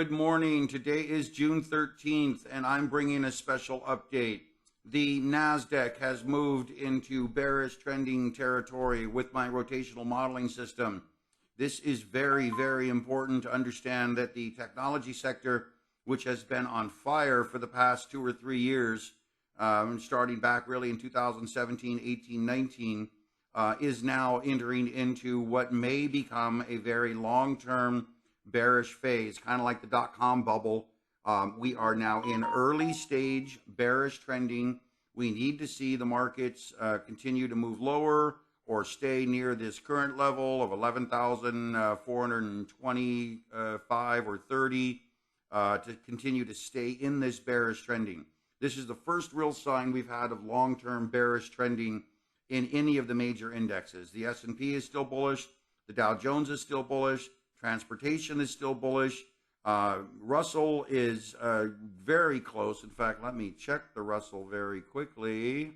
Good morning. Today is June 13th, and I'm bringing a special update. The NASDAQ has moved into bearish trending territory with my rotational modeling system. This is very, very important to understand that the technology sector, which has been on fire for the past 2 or 3 years, starting back really in 2017, 18, 19, is now entering into what may become a very long-term bearish phase, kind of like the dot-com bubble. We are now in early stage bearish trending. We need to see the markets continue to move lower or stay near this current level of 11,425 or 30 to continue to stay in this bearish trending. This is the first real sign we've had of long-term bearish trending in any of the major indexes. The S&P is still bullish. The Dow Jones is still bullish. Transportation is still bullish. Russell is very close. In fact, let me check the Russell very quickly.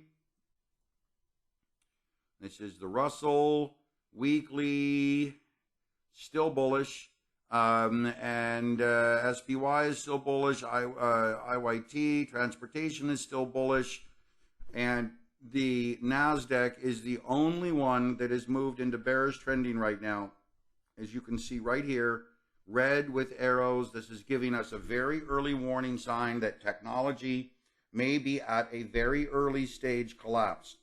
This is the Russell weekly, still bullish. And SPY is still bullish. IYT, transportation is still bullish. And the NASDAQ is the only one that has moved into bearish trending right now. As you can see right here, red with arrows. This is giving us a very early warning sign that technology may be at a very early stage collapse.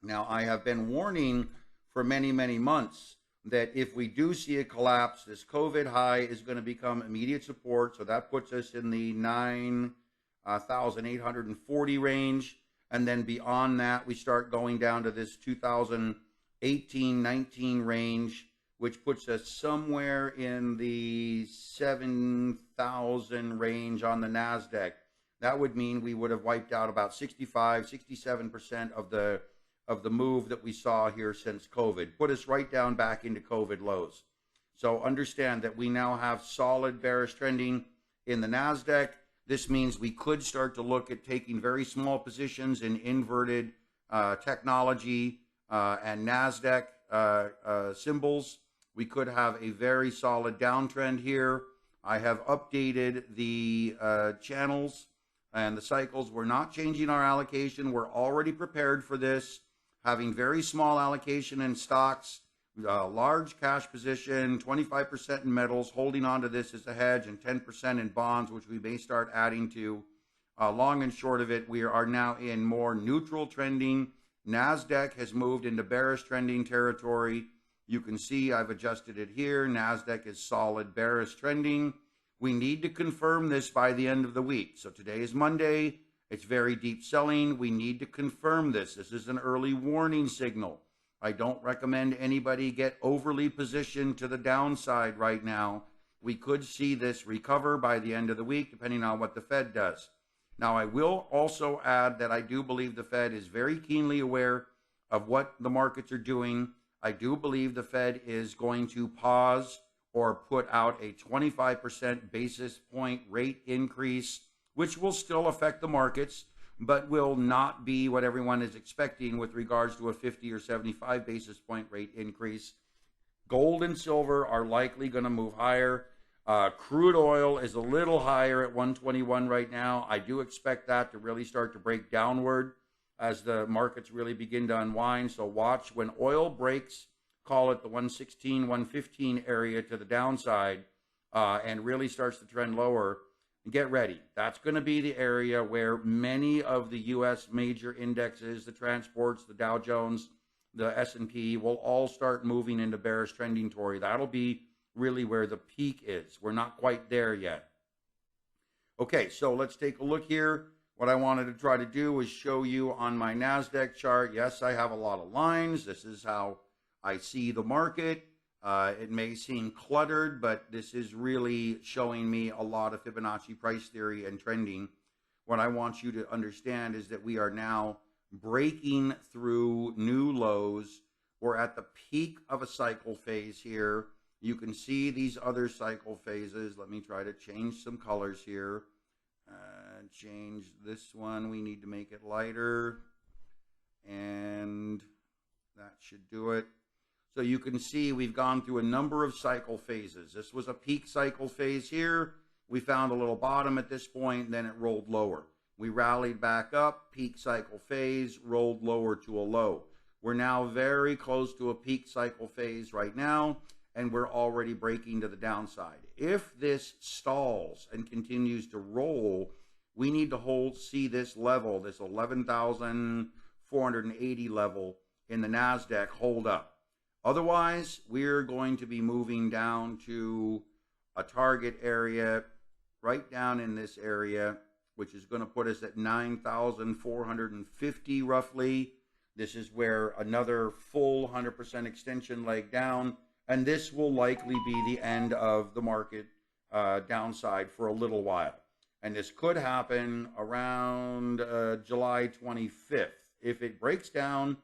Now, I have been warning for many, many months that if we do see a collapse, this COVID high is going to become immediate support. So that puts us in the 9,840 range. And then beyond that, we start going down to this 2018-19 range, which puts us somewhere in the 7,000 range on the NASDAQ. That would mean we would have wiped out about 65, 67% of the move that we saw here since COVID. Put us right down back into COVID lows. So understand that we now have solid bearish trending in the NASDAQ. This means we could start to look at taking very small positions in inverted technology and NASDAQ symbols. We could have a very solid downtrend here. I have updated the channels and the cycles. We're not changing our allocation. We're already prepared for this, having very small allocation in stocks, large cash position, 25% in metals, holding on to this as a hedge, and 10% in bonds, which we may start adding to. Long and short of it, we are now in more neutral trending. NASDAQ has moved into bearish trending territory. You can see I've adjusted it here. NASDAQ is solid bearish trending. We need to confirm this by the end of the week. So today is Monday. It's very deep selling. We need to confirm this. This is an early warning signal. I don't recommend anybody get overly positioned to the downside right now. We could see this recover by the end of the week, depending on what the Fed does. Now, I will also add that I do believe the Fed is very keenly aware of what the markets are doing. I do believe the Fed is going to pause or put out a 25% basis point rate increase, which will still affect the markets, but will not be what everyone is expecting with regards to a 50 or 75 basis point rate increase. Gold and silver are likely going to move higher. Crude oil is a little higher at 121 right now. I do expect that to really start to break downward as the markets really begin to unwind. So watch when oil breaks, call it the 116, 115 area to the downside, and really starts to trend lower. Get ready. That's going to be the area where many of the U.S. major indexes, the transports, the Dow Jones, the S&P, will all start moving into bearish trending territory. That'll be really where the peak is. We're not quite there yet. Okay, so let's take a look here. What I wanted to try to do was show you on my NASDAQ chart. Yes, I have a lot of lines. This is how I see the market. It may seem cluttered, but this is really showing me a lot of Fibonacci price theory and trending. What I want you to understand is that we are now breaking through new lows. We're at the peak of a cycle phase here. You can see these other cycle phases. Let me try to change some colors here. Change this one. We need to make it lighter. And that should do it. So you can see we've gone through a number of cycle phases. This was a peak cycle phase here. We found a little bottom at this point, and then it rolled lower. We rallied back up, peak cycle phase, rolled lower to a low. We're now very close to a peak cycle phase right now, and we're already breaking to the downside. If this stalls and continues to roll, we need to see this level, this 11,480 level in the NASDAQ hold up. Otherwise, we're going to be moving down to a target area right down in this area, which is going to put us at 9,450 roughly. This is where another full 100% extension leg down, and this will likely be the end of the market downside for a little while. And this could happen around July 25th. If it breaks down,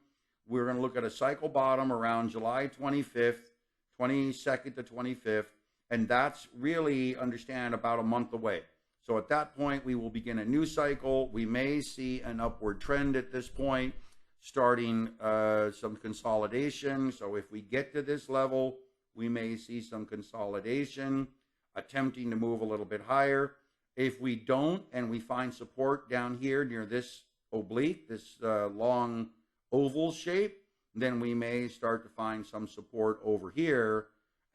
we're going to look at a cycle bottom around July 25th, 22nd to 25th, and that's really, understand, about a month away. So at that point, we will begin a new cycle. We may see an upward trend at this point, starting some consolidation. So if we get to this level, we may see some consolidation, attempting to move a little bit higher. If we don't, and we find support down here near this oblique, this long oval shape, then we may start to find some support over here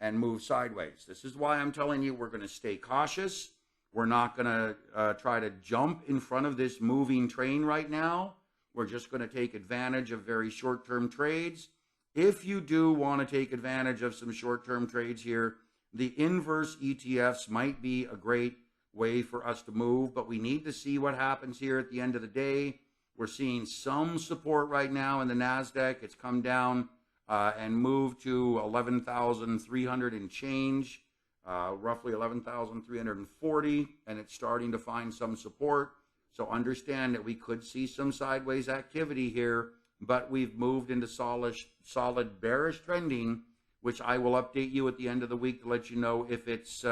and move sideways. This is why I'm telling you we're going to stay cautious. We're not going to try to jump in front of this moving train right now. We're just going to take advantage of very short-term trades. If you do want to take advantage of some short-term trades here, the inverse ETFs might be a great way for us to move, but we need to see what happens here at the end of the day. We're seeing some support right now in the NASDAQ. It's come down and moved to 11,300 and change, roughly 11,340, and it's starting to find some support. So understand that we could see some sideways activity here, but we've moved into solid bearish trending, which I will update you at the end of the week to let you know if it's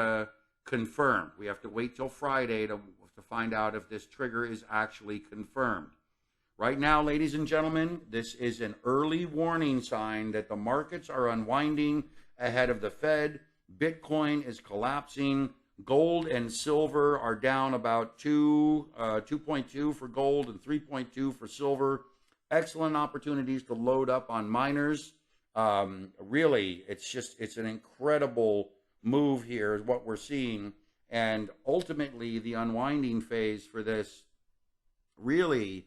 confirmed. We have to wait till Friday to find out if this trigger is actually confirmed. Right now, ladies and gentlemen, this is an early warning sign that the markets are unwinding ahead of the Fed. Bitcoin is collapsing. Gold and silver are down about 2.2 for gold and 3.2 for silver. Excellent opportunities to load up on miners. Really, it's an incredible move here is what we're seeing. And ultimately, the unwinding phase for this really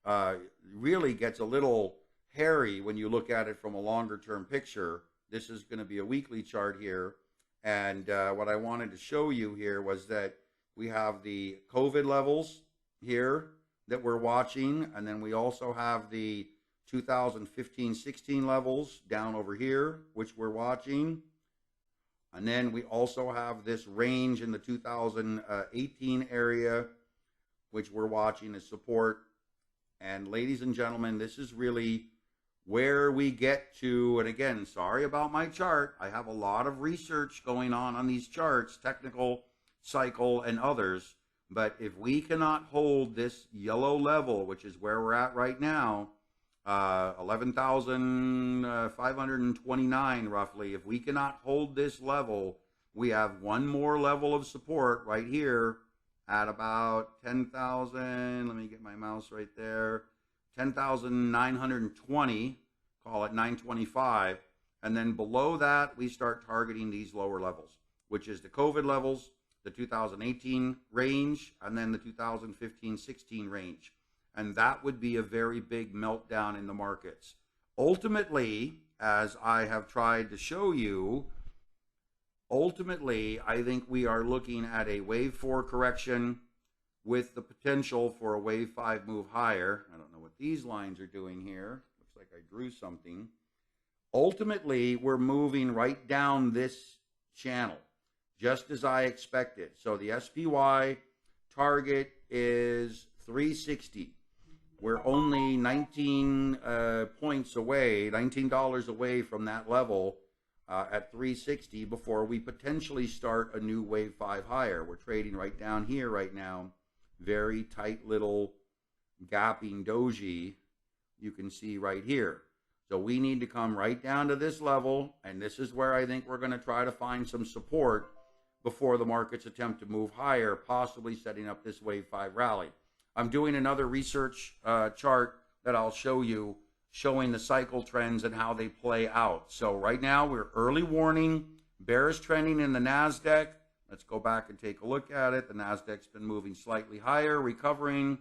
gets a little hairy when you look at it from a longer term picture. This is going to be a weekly chart here. And what I wanted to show you here was that we have the COVID levels here that we're watching. And then we also have the 2015-16 levels down over here, which we're watching. And then we also have this range in the 2018 area, which we're watching as support. And ladies and gentlemen, this is really where we get to, and again, sorry about my chart. I have a lot of research going on these charts, technical, cycle, and others. But if we cannot hold this yellow level, which is where we're at right now, 11,529 roughly, if we cannot hold this level, we have one more level of support right here at about 10,000, let me get my mouse right there, 10,920, call it 925, and then below that we start targeting these lower levels, which is the COVID levels, the 2018 range, and then the 2015-16 range. And that would be a very big meltdown in the markets. Ultimately, as I have tried to show you, ultimately, I think we are looking at a wave 4 correction with the potential for a wave 5 move higher. I don't know what these lines are doing here. Looks like I drew something. Ultimately, we're moving right down this channel, just as I expected. So the SPY target is 360. We're only 19 points away, $19 away from that level at 360 before we potentially start a new wave 5 higher. We're trading right down here right now. Very tight little gapping doji you can see right here. So we need to come right down to this level, and this is where I think we're going to try to find some support. before the markets attempt to move higher, possibly setting up this wave 5 rally. I'm doing another research chart that I'll show you, showing the cycle trends and how they play out. So right now we're early warning, bearish trending in the NASDAQ. Let's go back and take a look at it. The NASDAQ's been moving slightly higher, recovering.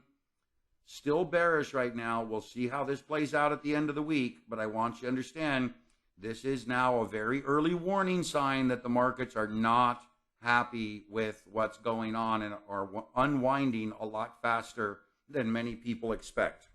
Still bearish right now. We'll see how this plays out at the end of the week, but I want you to understand this is now a very early warning sign that the markets are not happy with what's going on and are unwinding a lot faster than many people expect.